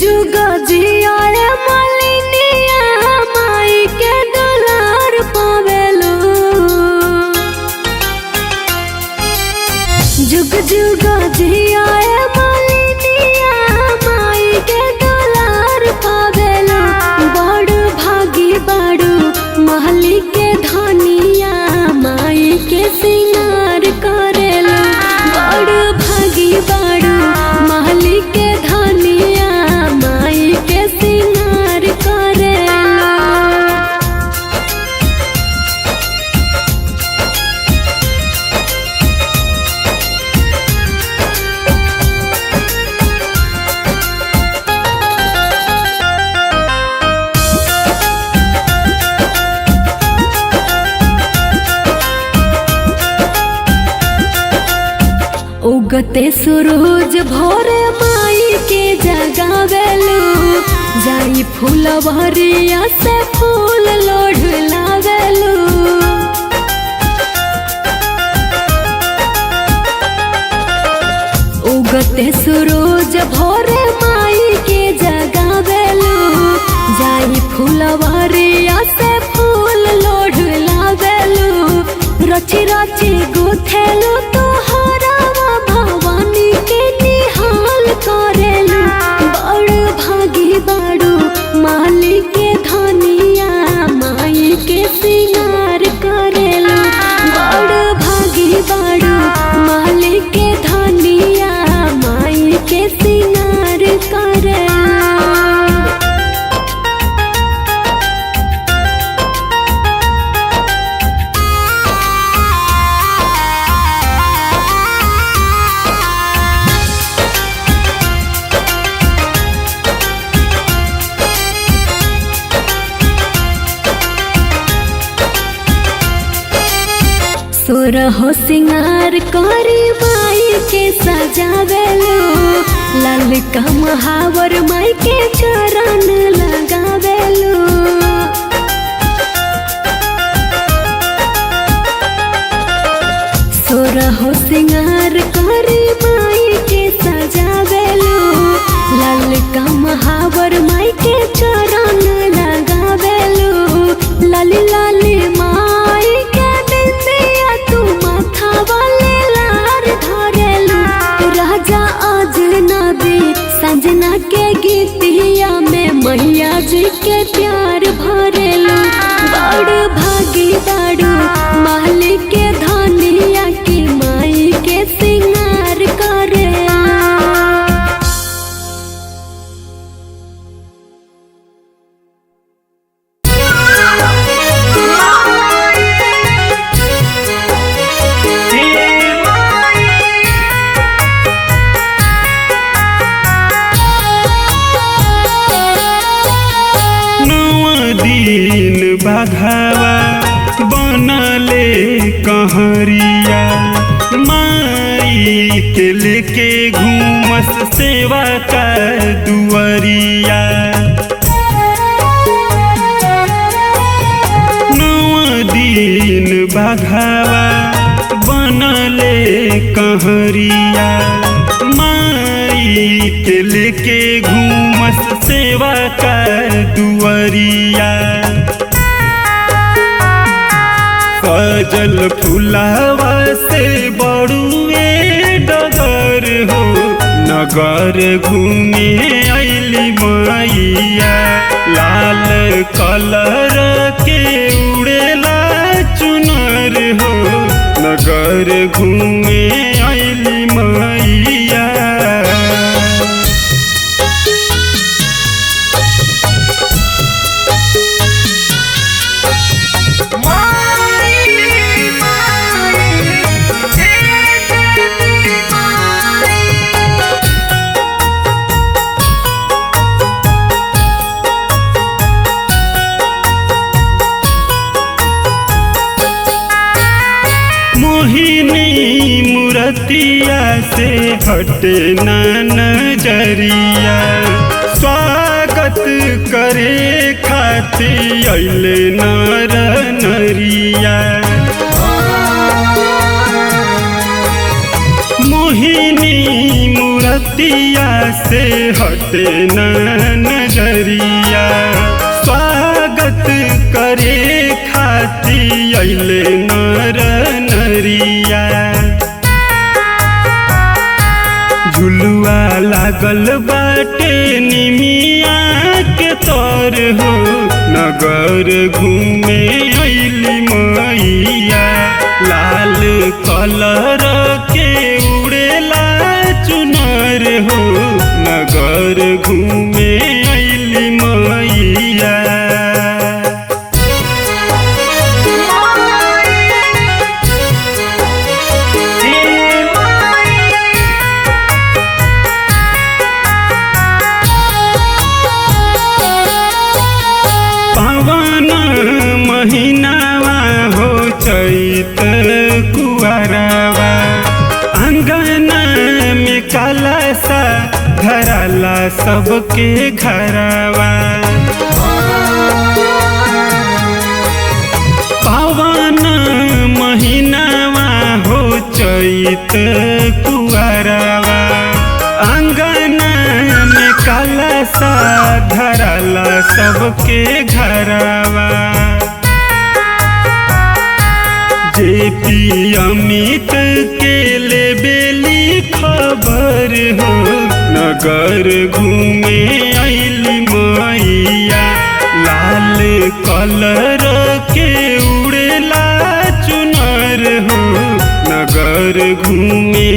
जुग जियाए मालिनिया माई के दुलार पावेलो। जुग जुग जियाए मालिनिया माई के दुलार पावेलो। बड़ भागी बाड़ू महली के धनिया माई के सिंगार करेलो। बड़ भागी बाड़ू महली के धनिया माई के सिंगार करेलो। उगते सूरज भोरे माई के जगावेलो। जाई फूलवरिया से फूल लोढ़ लावेलो। उगते सूरज भोरे माई के जगावेलो। जाई फूलवरिया से फूल लोढ़ लावेलो। रची रची गुथेलो तोहरा भवानी के निहाल करेलो। बड़ भागी बाड़ू माली के धनिया माई के सिंगार करेलो। बड़ भागी बाड़ू माली के धनिया माई के सिंगार करेलो। सोरहो सिंगार करी माई के सजावेलो। लाल का महावर माई के चरण लगावेलो। सोरहो सिंगार करी माई के सजावेलो। लाल का महावर माई के चरण लगावेलो। लाली लाली माई के बिंदिया तू माथा वाले लार धरेलो। राजा आज नदी संजना के गीतिया में मैया जी के प्यार भरेलो। बड़ भागी बाड़ू माली के धनिया की माई के सिंगार करेलो। दिन बाघावा बनले कहरिया। माई के लेके घूमस सेवा का दुआरिया। दिन बाघावा बनले कहरिया। माई के लेके घूमस सेवा का दुआरिया। सजल फुलावा से बड़ुए डगर हो। नगर घूमे अइली मैया। लाल कलर के उड़ेला चुनर हो। नगर घूमे अइली मैया। रतिया से हटे ना नजरिया। स्वागत करे खातिर अइले नर नरिया। मोहिनी मूरत मूर्तिया से हटे न नजरिया स्वागत करे खाती अइले नर नरिया झुलुआ लागल बाटे निमिया के तोर हो नगर घूमे अइली मैया लाल कलर के उड़ेला चुनर हो नगर घूमे अइली मैया पावन महीनावा हो चैत कुआरवा अंगना में कलशा धराला सबके घरवा पावन महीनावा हो चैत कुआरवा अंगना में कलशा धराला सबके घरवा जेपी अमित के लेबेली खबर हो नगर घूमे अइली मैया लाल कलर के उड़ेला चुनर हो नगर घूमे